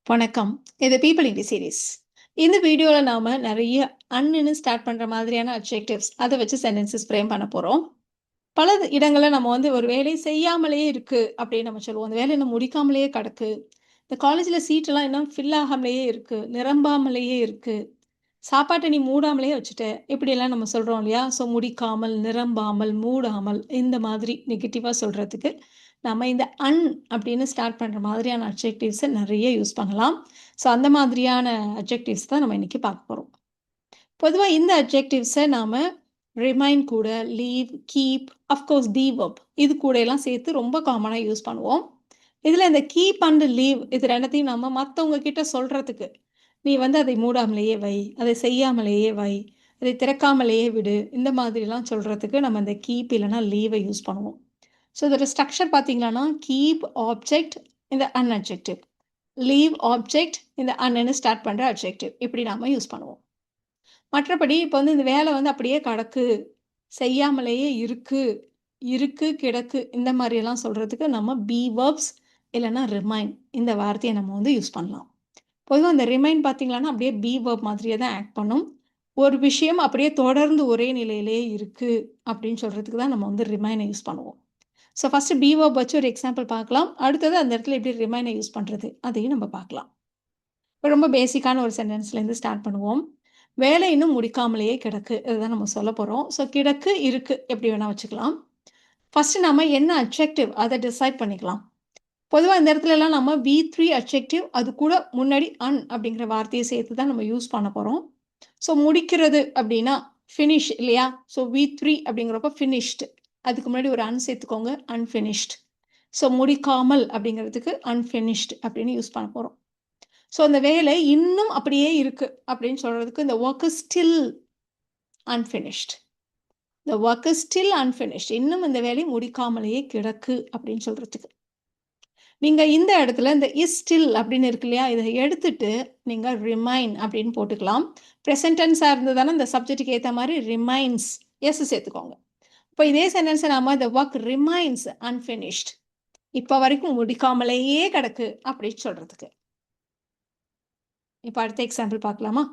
வணக்கம். இது people into series. இந்த வீடியோல நாம நெறைய அன்னுன்னு ஸ்டார்ட் பண்ற மாதிரியான அட்ஜெக்டிவ்ஸ் அத வச்சு சென்டென்சஸ் ஃப்ரேம் பண்ண போறோம். பல இடங்கள்ல நம்ம ஒரு வேலை செய்யாமலேயே இருக்கு அப்படின்னு நம்ம சொல்லுவோம். அந்த வேலை இன்னும் முடிக்காமலேயே கிடக்கு. இந்த காலேஜ்ல சீட்டெல்லாம் இன்னும் ஃபில் ஆகாமலேயே இருக்கு. நிரம்பாமலேயே இருக்கு. சாப்பாட்ட நீ மூடாமலேயே வச்சுட்ட. இப்படியெல்லாம் நம்ம சொல்றோம் இல்லையா? ஸோ முடிக்காமல், நிரம்பாமல், மூடாமல் இந்த மாதிரி நெகட்டிவா சொல்றதுக்கு, நம்ம இந்த அப்படின்னு ஸ்டார்ட் பண்ற மாதிரியான அட்ஜெக்டிவ்ஸ நெறைய யூஸ் பண்ணலாம். ஸோ அந்த மாதிரியான அட்ஜெக்டிவ்ஸ் தான் நம்ம இன்னைக்கு பார்க்க போறோம். பொதுவா இந்த அட்ஜெக்டிவ்ஸ நாம ரிமைண்ட் கூட, லீவ், கீப், அஃப்கோர்ஸ் தி வெர்ப் இது கூடலாம் சேர்த்து ரொம்ப காமனா யூஸ் பண்ணுவோம். இதுல இந்த கீப் அண்ட் லீவ் இது 2த்தையும் நம்ம மத்தவங்க கிட்ட சொல்றதுக்கு, "நீ அதை மூடாமலேயே வை, அதை செய்யாமலேயே வை, அதை திறக்காமலேயே விடு." இந்த மாதிரிலாம் சொல்றதுக்கு நம்ம இந்த கீப் இல்லன்னா லீவ யூஸ் பண்ணுவோம். ஸோ இதோட ஸ்ட்ரக்சர் பார்த்தீங்களான்னா, கீப் ஆப்ஜெக்ட் இந்த அன் அட்ஜெக்டிவ். லீவ் ஆப்ஜெக்ட் இந்த அன்ன்னு ஸ்டார்ட் பண்ற அட்ஜெக்டிவ். இப்படி நாம யூஸ் பண்ணுவோம். மற்றபடி இப்ப இந்த வேலை அப்படியே கடக்கு, செய்யாமலேயே இருக்கு, இருக்கு, கிடக்கு இந்த மாரியெல்லாம் சொல்றதுக்கு நம்ம பி வெர்ப்ஸ் இல்லன்னா ரிமைன் இந்த வார்த்தைய நம்ம யூஸ் பண்ணலாம். பொதுவா இந்த ரிமைன் பார்த்தீங்களான்னா, அப்படியே பி வெர்ப் மாதிரியே தான் ஆக்ட் பண்ணும். ஒரு விஷயம் அப்படியே தொடர்ந்து ஒரே நிலையிலேயே இருக்கு அப்படின்னு சொல்றதுக்கு தான் நம்ம ரிமைன யூஸ் பண்ணுவோம். ஸோ ஃபர்ஸ்ட்டு பி வெர்ப் வச்சு ஒரு எக்ஸாம்பிள் பார்க்கலாம். அடுத்தது அந்த இடத்துல எப்படி ரிமைன யூஸ் பண்றது அதையும் நம்ம பார்க்கலாம். இப்ப ரொம்ப பேசிக்கான ஒரு சென்டென்ஸ்லேருந்து ஸ்டார்ட் பண்ணுவோம். வேலை இன்னும் முடிக்காமலேயே கிடக்கு. இதுதான் நம்ம சொல்லப் போறோம். ஸோ கிடக்கு, இருக்கு எப்படி வேணா வச்சுக்கலாம். ஃபர்ஸ்ட்டு நம்ம என்ன அட்ஜெக்டிவ் அத டிசைட் பண்ணிக்கலாம். பொதுவா இந்த இடத்துலலாம் நம்ம வி3 அட்ஜெக்டிவ் அது கூட முன்னாடி அப்படிங்கிற வார்த்தைய சேர்த்து தான் நம்ம யூஸ் பண்ண போறோம். ஸோ முடிக்கிறது அப்படின்னா ஃபினிஷ் இல்லையா? ஸோ வி3 அப்படிங்கிறப்ப ஃபினிஷ்டு. அதுக்கு முன்னாடி ஒரு சேர்த்துக்கோங்க. அன்ஃபினிஷ்டு. ஸோ முடிக்காமல் அப்படிங்கிறதுக்கு அன்ஃபினிஷ்டு அப்படின்னு யூஸ் பண்ண போறோம். ஸோ அந்த வேலை இன்னும் அப்படியே இருக்கு அப்படின்னு சொல்றதுக்கு இந்த work is still unfinished. The work is still unfinished. இன்னும் இந்த வேலை முடிக்காமலேயே கிடக்கு அப்படின்னு சொல்றதுக்கு. நீங்க இந்த இடத்துல இந்த இஸ் ஸ்டில் அப்படின்னு இருக்கு இல்லையா? இத எடுத்துட்டு நீங்க ரிமைன் அப்படின்னு போட்டுக்கலாம். பிரசன்ட் டென்ஸா இருந்ததுனா இந்த சப்ஜெக்ட்க்கு ஏத்த மாரி ரிமைன்ஸ் எஸ் சேர்த்துக்கோங்க. இப்ப இதே சென்டென்ஸ நாம த வொர்க் ரிமைன்ஸ் அன்ஃபினிஷ்டு. இப்ப வரைக்கும் முடிக்காமலேயே கிடக்கு அப்படின்னு சொல்றதுக்கு. இப்ப அடுத்த எக்ஸாம்பிள் பார்க்கலாமா?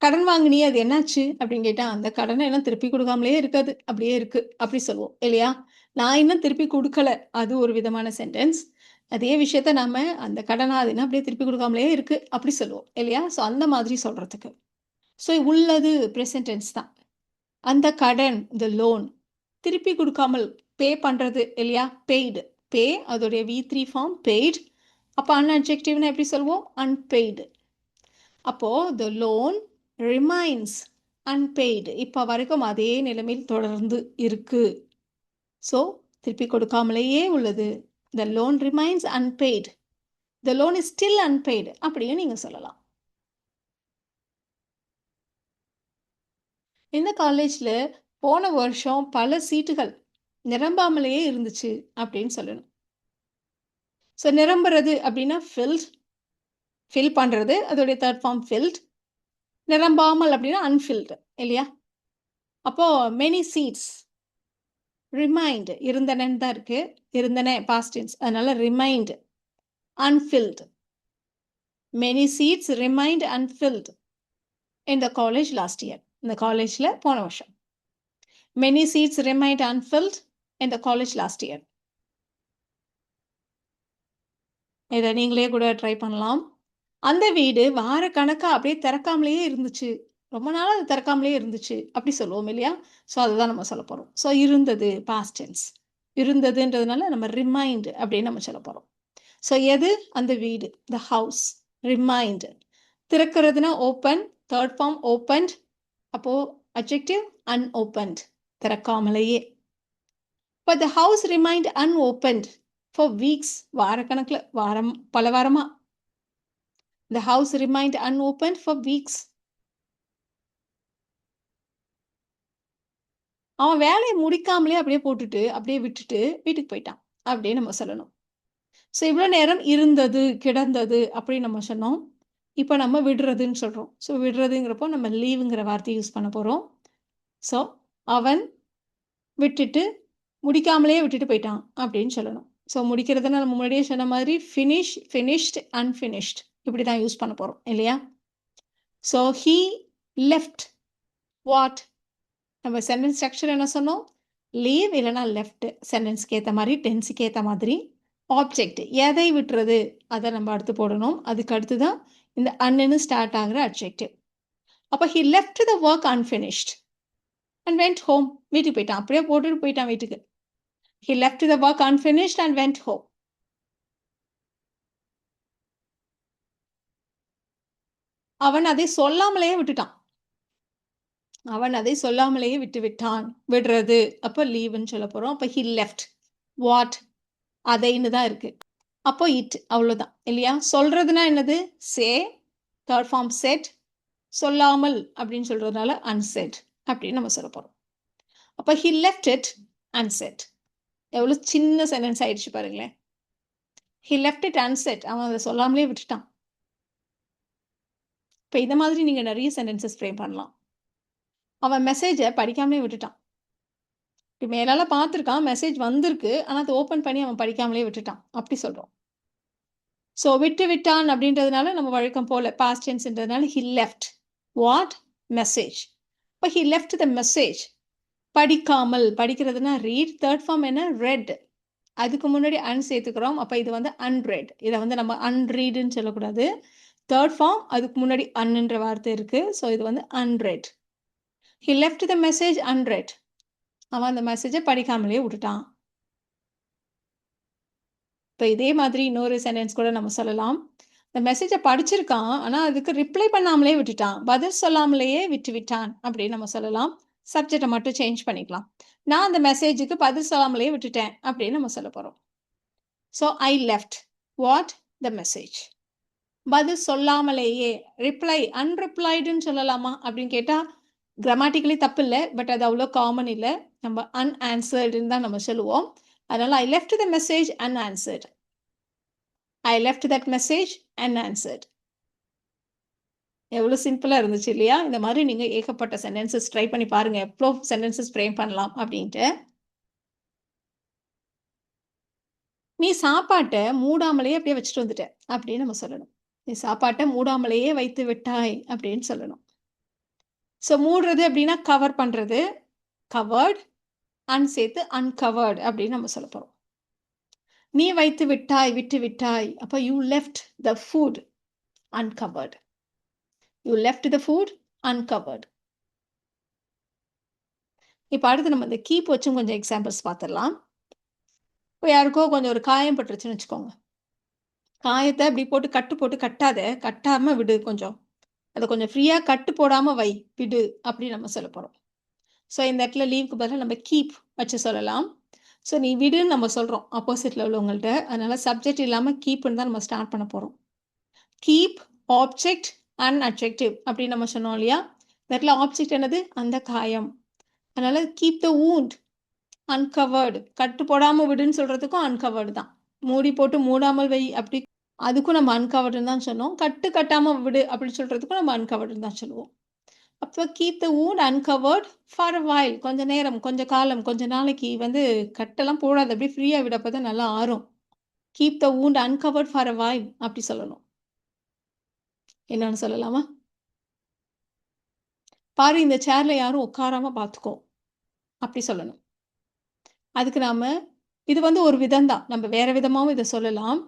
கடன் வாங்குனியே அது என்னாச்சு? அப்படின்னு கேட்டா, அந்த கடன இன்னும் திருப்பி குடுக்காமலே இருக்காது. அப்படியே இருக்கு. அப்படி சொல்லுவோம். இல்லையா? நான் இன்னும் திருப்பி குடுக்கல. அது ஒரு விதமான சென்டென்ஸ். அதே விஷயத்த நாம அந்த கடன அது இன்னும் அப்படியே திருப்பி குடுக்காமலே இருக்கு. அப்படி சொல்லுவோம். இல்லையா? ஸோ அந்த மாதிரி சொல்றதுக்கு. ஸோ உள்ளது பிரசன்ட் டென்ஸ் தான். அந்த கடன் த லோன் திருப்பி குடுக்காமல் பே பண்றது இல்லையா? பெய்டு. பே அதோடைய வி3 ஃபார்ம் பெய்டு. அப்ப அன்அட்ஜெக்டிவ்னா எப்படி சொல்லுவோம்? அன்பெய்டு. அப்போ த லோன் ரிமைன்ஸ் அன்பெய்டு. இப்ப வரைக்கும் அதே நிலைமையில் தொடர்ந்து இருக்கு. ஸோ திருப்பி கொடுக்காமலேயே உள்ளது. The loan remains unpaid. The loan is still unpaid அப்படியும் நீங்க சொல்லலாம். இந்த காலேஜ்ல போன வருஷம் பல சீட்டுகள் நிரம்பாமலேயே இருந்துச்சு அப்படின்னு சொல்லணும். ஸோ நிரம்புறது அப்படின்னா ஃபில் பண்றது அதோடைய தேர்ட் ஃபார்ம் ஃபில்ட். நிரம்பாமல் அப்படின்னா அன்ஃபில்டு இல்லையா? அப்போ மெனி சீட்ஸ் ரிமைண்ட் இருந்தனன்னு தான் இருக்கு. இருந்தன பாஸ்ட் டென்ஸ். அதனால remained unfilled. Many seats remained unfilled in the college last year. இந்த காலேஜ்ல போன வருஷம். Many seats remained unfilled in the college last year. இதை நீங்களே கூட ட்ரை பண்ணலாம். அந்த வீடு வாரக்கணக்கா அப்படியே திறக்காமலேயே இருந்துச்சு. ரொம்ப நாளா அது திறக்காமலே இருந்துச்சு. அப்படி சொல்லுவோம் இல்லையா? ஸோ அதுதான் நம்ம சொல்லப் போறோம். ஸோ இருந்தது பாஸ்ட் டென்ஸ். இருந்ததுன்றதுனால நம்ம ரிமைண்ட் அப்படின்னு நம்ம சொல்லப் போறோம். ஸோ எது? அந்த வீடு. The house. ரிமைண்ட். திறக்கிறதுனா ஓப்பன். Third form opened. அப்போ அட்ஜெக்டிவ் அன்ஓப்பன்ட். திறக்காமலேயே. But the house remained unopened for weeks. வாரக்கணக்கில் பல வாரமா. The house remained unopened for weeks. அவன் வேலையை முடிக்காமலே அப்படியே போட்டுட்டு அப்படியே விட்டுட்டு வீட்டுக்கு போயிட்டான் அப்படின்னு நம்ம சொல்லணும். ஸோ இவ்வளோ நேரம் இருந்தது கிடந்தது அப்படின்னு நம்ம சொன்னோம். இப்போ நம்ம விடுறதுன்னு சொல்கிறோம். ஸோ விடுறதுங்கிறப்போ நம்ம லீவுங்கிற வார்த்தையை யூஸ் பண்ண போகிறோம். ஸோ அவன் விட்டுட்டு முடிக்காமலே விட்டுட்டு போயிட்டான் அப்படின்னு சொல்லணும். ஸோ முடிக்கிறதுனா நம்ம முன்னாடியே சொன்ன மாதிரி ஃபினிஷ், ஃபினிஷ்ட், அன்ஃபினிஷ்ட் இப்படி தான் யூஸ் பண்ண போகிறோம் இல்லையா? So he left what? நம்ம சென்டென்ஸ் ஸ்ட்ரக்சர் என்ன சொன்னோம்? லீவ் இல்லைனா லெஃப்ட் சென்டென்ஸ்க்கு ஏற்ற மாதிரி, டென்ஸுக்கு ஏற்ற மாதிரி. ஆப்ஜெக்ட் எதை விட்டுறது அதை நம்ம அடுத்து போடணும். அதுக்கு அடுத்து தான் இந்த அன்னு ஸ்டார்ட் ஆகிற அட்ஜெக்டிவ். அப்போ he left the work unfinished and went home. வீட்டுக்கு போயிட்டான், அப்படியே போட்டுட்டு போயிட்டான் வீட்டுக்கு. He left the work unfinished and went home. அவன் அதை சொல்லாமலேயே விட்டுட்டான். அவன் அதை சொல்லாமலேயே விட்டு விட்டான். விடுறது அப்போ லீவ்னு சொல்ல போகிறோம். அப்போ ஹி லெஃப்ட் வாட்? அதைன்னு தான் இருக்கு. அப்போ இட் அவ்வளோதான் இல்லையா? சொல்றதுனா என்னது? சே, தேர்ட் ஃபார்ம் செட். சொல்லாமல் அப்படின்னு சொல்றதுனால அன்செட் அப்படின்னு நம்ம சொல்ல போகிறோம். அப்போ ஹி லெஃப்ட் இட் அன்செட். எவ்வளோ சின்ன சென்டென்ஸ் ஆயிடுச்சு பாருங்களேன். He left it unset. அவன் அதை சொல்லாமலே விட்டுட்டான். இப்போ இந்த மாதிரி நீங்கள் நிறைய சென்டென்சஸ் ஃப்ரேம் பண்ணலாம். அவன் மெசேஜை படிக்காமலே விட்டுட்டான். இப்போ மேலால பார்த்துருக்கான், மெசேஜ் வந்திருக்கு, ஆனால் அதை ஓப்பன் பண்ணி அவன் படிக்காமலே விட்டுட்டான் அப்படி சொல்கிறோம். ஸோ விட்டு விட்டான் அப்படின்றதுனால நம்ம வழக்கம் போல பாஸ்ட் டென்ஸ்ன்றதுனால ஹி லெஃப்ட் வாட்? மெசேஜ். இப்போ ஹி லெஃப்ட் த மெசேஜ். படிக்காமல், படிக்கிறதுனா ரீட். தேர்ட் ஃபார்ம் என்ன? ரெட். அதுக்கு முன்னாடி அன் சேர்த்துக்கிறோம். அப்போ இது வந்து அன்ரெட். இதை வந்து நம்ம அன்ரீடுன்னு சொல்லக்கூடாது. தேர்ட் ஃபார்ம் அதுக்கு முன்னாடி அன்னுன்ற வார்த்தை இருக்குது. ஸோ இது வந்து unread. He left the message unread. அவன் அந்த மெசேஜை படிக்காமலே விட்டுட்டான். இப்போ இதே மாதிரி இன்னொரு சென்டென்ஸ் கூட நம்ம சொல்லலாம். இந்த மெசேஜை படிச்சிருக்கான், ஆனால் அதுக்கு ரிப்ளை பண்ணாமலே விட்டுட்டான். பதில் சொல்லாமலேயே விட்டு விட்டான் அப்படின்னு நம்ம சொல்லலாம். சப்ஜெக்டை மட்டும் சேஞ்ச் பண்ணிக்கலாம். நான் அந்த மெசேஜுக்கு பதில் சொல்லாமலேயே விட்டுட்டேன் அப்படின்னு நம்ம சொல்ல போகிறோம். So I left what? The message. பதில் சொல்லாமலேயே. ரிப்ளை அன்ரிப்ளைடுன்னு சொல்லலாமா அப்படின்னு கேட்டால் கிராமட்டிக்கலி தப்பு இல்லை, பட் அது அவ்வளோ காமன் இல்லை. நம்ம அன்ஆன்சர்டுன்னு தான் நம்ம சொல்லுவோம். அதனால் I left the message unanswered. I left that message unanswered. எவ்வளோ சிம்பிளாக இருந்துச்சு இல்லையா? இந்த மாதிரி நீங்கள் ஏகப்பட்ட சென்டென்சஸ் ட்ரை பண்ணி பாருங்கள், எவ்வளோ சென்டென்சஸ் ஃப்ரேம் பண்ணலாம் அப்படின்ட்டு. நீ சாப்பாட்டை மூடாமலேயே அப்படியே வச்சுட்டு வந்துட்ட அப்படின்னு நம்ம சொல்லணும். நீ சாப்பாட்டை மூடாமலேயே வைத்து விட்டாய் அப்படின்னு சொல்லணும். ஸோ மூடுறது அப்படின்னா கவர் பண்ணுறது, கவர்ட். அன் சேர்த்து அன்கவர்டு அப்படின்னு நம்ம சொல்ல போகிறோம். நீ வைத்து விட்டாய், விட்டு விட்டாய். அப்போ you left the food uncovered. You left the food uncovered. இப்போ அடுத்து நம்ம இந்த கீப் வச்சும் கொஞ்சம் எக்ஸாம்பிள்ஸ் பார்த்துடலாம். இப்போ யாருக்கோ கொஞ்சம் ஒரு காயம் பட்டுருச்சுன்னு வச்சுக்கோங்க. காயத்தை அப்படி போட்டு கட்டாத, கட்டாமல் விடு. கொஞ்சம் அதை கொஞ்சம் ஃப்ரீயாக கட்டு போடாமல் வை, விடு அப்படின்னு நம்ம சொல்ல போகிறோம். ஸோ இந்த இடத்துல லீவுக்கு பதிலாக நம்ம கீப் வச்சு சொல்லலாம். ஸோ நீ விடுன்னு நம்ம சொல்கிறோம் ஆப்போசிட்டில் உள்ளவங்கள்ட்ட. அதனால் சப்ஜெக்ட் இல்லாமல் கீப்புன்னு தான் நம்ம ஸ்டார்ட் பண்ண போகிறோம். கீப் ஆப்ஜெக்ட் அண்ட் அட்ஜெக்டிவ் அப்படின்னு நம்ம சொன்னோம் இல்லையா? இந்த இடத்துல ஆப்ஜெக்ட் என்னது? அந்த காயம். அதனால் கீப் த வூண்ட் அன்கவர்டு. கட்டு போடாமல் விடுன்னு சொல்கிறதுக்கும் அன்கவர்டு தான். மூடி போட்டு மூடாமல் வை அப்படி, அதுக்கும் நம்ம அன்கவர்டுன்னு தான் சொன்னோம். கட்டாமல் விடு அப்படின்னு சொல்கிறதுக்கும் நம்ம அன்கவர்டுன்னு தான் சொல்லுவோம். அப்போ keep the wound uncovered for a while. கொஞ்சம் நேரம், கொஞ்சம் காலம், கொஞ்ச நாளைக்கு வந்து கட்டெல்லாம் போடாது, அப்படியே ஃப்ரீயாக விடப்போ தான் நல்லா ஆறும். Keep the wound uncovered for a while அப்படி சொல்லணும். என்னன்னு சொல்லலாமா? பாரு, இந்த சேர்ல யாரும் உட்காராம பார்த்துக்கோ அப்படி சொல்லணும். அதுக்கு நாம இது வந்து ஒரு விதம் தான், நம்ம வேற விதமாகவும் இதை சொல்லலாம்.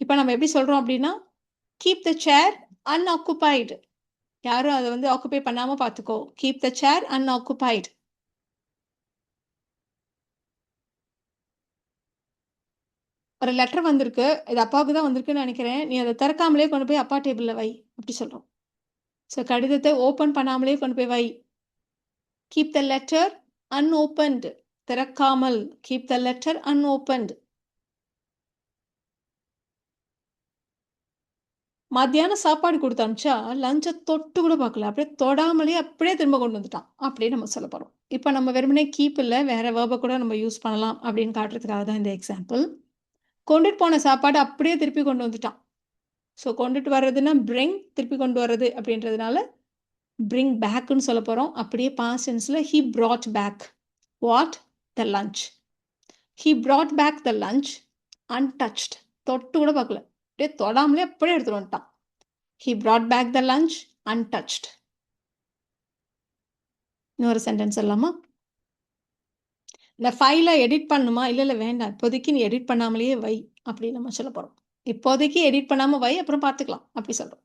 இப்போ நம்ம எப்படி சொல்கிறோம் அப்படின்னா, கீப் த சேர் அன்ஆக்குபைடு. யாரும் அதை வந்து ஆக்குபை பண்ணாமல் பார்த்துக்கோ. கீப் த சேர் அன்ஆக்குபைடு. ஒரு லெட்டர் வந்திருக்கு, இது அப்பாவுக்கு தான் வந்திருக்குன்னு நினைக்கிறேன், நீ அதை திறக்காமலே கொண்டு போய் அப்பா டேபிளில் வை அப்படி சொல்கிறோம். ஸோ கடிதத்தை ஓப்பன் பண்ணாமலே கொண்டு போய் வை. Keep the letter unopened. திறக்காமல். Keep the letter unopened. மத்தியானம் சாப்பாடு கொடுத்து அனுப்பிச்சா லஞ்சை தொட்டு கூட பார்க்கல, அப்படியே தொடாமலே அப்படியே திரும்ப கொண்டு வந்துட்டான் அப்படின்னு நம்ம சொல்ல போகிறோம். இப்போ நம்ம வெறுமனே கீப் இல்லை, வேற வேர்பை கூட நம்ம யூஸ் பண்ணலாம் அப்படின்னு காட்டுறதுக்காக தான் இந்த எக்ஸாம்பிள். கொண்டுட்டு போன சாப்பாடு அப்படியே திருப்பி கொண்டு வந்துட்டான். ஸோ கொண்டுட்டு வர்றதுன்னா பிரிங், திருப்பி கொண்டு வர்றது அப்படின்றதுனால பிரிங் பேக்குன்னு சொல்ல போகிறோம். அப்படியே past டென்ஸில் he brought back what? the lunch. he brought back the lunch untouched. தொட்டு கூட பார்க்கல. அப்படியே தொடாமலே அப்படியே எடுத்துட்டு வந்துட்டான். He brought back the lunch untouched. இன்னொரு சென்டென்ஸ் சொல்லலாமா? இந்த ஃபைலை எடிட் பண்ணணுமா? இல்ல வேண்டாம். இப்போதைக்கு நீ எடிட் பண்ணாமலேயே வை அப்படின்னு நம்ம சொல்ல போறோம். இப்போதைக்கு எடிட் பண்ணாம வை, அப்புறம் பார்த்துக்கலாம் அப்படி சொல்றோம்.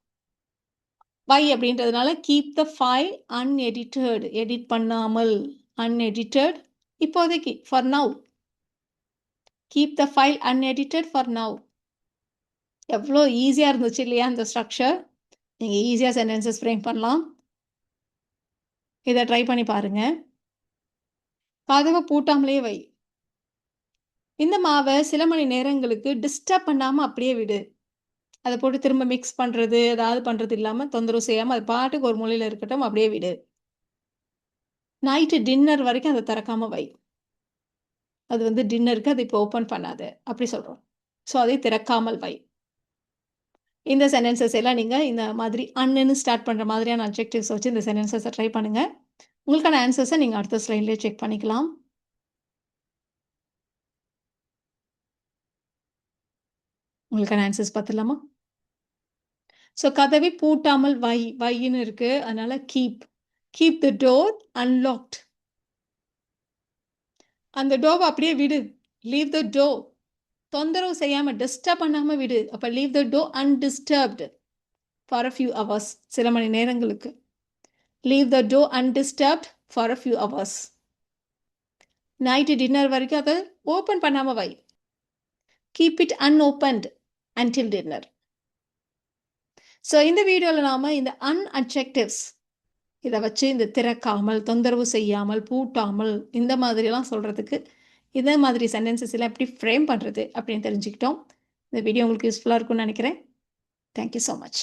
வை அப்படின்றதுனால keep the file unedited, edit பண்ணாமல், அன்எடிட்டட் இப்போதைக்கு, for now. Keep the file unedited for now. எவ்வளோ ஈஸியாக இருந்துச்சு இல்லையா இந்த ஸ்ட்ரக்சர்? நீங்கள் ஈஸியாக சென்டென்சஸ் ஃப்ரேம் பண்ணலாம். இதை ட்ரை பண்ணி பாருங்க. கதவை பூட்டாமலே வை. இந்த மாவை சில மணி நேரங்களுக்கு டிஸ்டர்ப் பண்ணாமல் அப்படியே விடு. அதை போட்டு திரும்ப மிக்ஸ் பண்ணுறது ஏதாவது பண்ணுறது இல்லாமல் தொந்தரவு செய்யாமல் அது பாட்டுக்கு ஒரு மூலையில் இருக்கட்டும், அப்படியே விடு. நைட்டு டின்னர் வரைக்கும் அதை திறக்காம வை. அது வந்து டின்னருக்கு அதை இப்போ ஓப்பன் பண்ணாது அப்படி சொல்கிறோம். ஸோ அதை திறக்காமல் வை. இந்த சென்டென்சஸ் எல்லாம் நீங்கள் இந்த மாதிரி அன்னுன்னு ஸ்டார்ட் பண்ணுற மாதிரியான அட்ஜெக்டிவ்ஸ் வச்சு இந்த சென்டென்சஸை ட்ரை பண்ணுங்கள். உங்களுக்கான ஆன்சர்ஸை நீங்கள் அடுத்த ஸ்லைட்லேயே செக் பண்ணிக்கலாம். உங்களுக்கான ஆன்சர்ஸ் பார்த்துடலாமா? ஸோ கதவை பூட்டாமல் வை, வைன்னு இருக்கு, அதனால keep. Keep the door unlocked. அந்த டோவை அப்படியே விடு. Leave the door. தொந்தரவு செய்யாமல் டிஸ்டர்ப் பண்ணாமல் விடு. அப்போ leave the door undisturbed for a few hours, சில மணி நேரங்களுக்கு. Leave the door undisturbed for a few hours. Night dinner வரைக்கும் அதை ஓப்பன் பண்ணாமல் வை. Keep it unopened until dinner. So இந்த வீடியோவில் நாம் இந்த அட்ஜெக்டிவ்ஸ் இதை வச்சு இந்த திறக்காமல், தொந்தரவு செய்யாமல், பூட்டாமல் இந்த மாதிரிலாம் சொல்கிறதுக்கு இதே மாதிரி சென்டென்சஸ் எல்லாம் எப்படி ஃப்ரேம் பண்ணுறது அப்படின்னு தெரிஞ்சுக்கிட்டோம். இந்த வீடியோ உங்களுக்கு யூஸ்ஃபுல்லாக இருக்கும்னு நினைக்கிறேன். Thank you so much.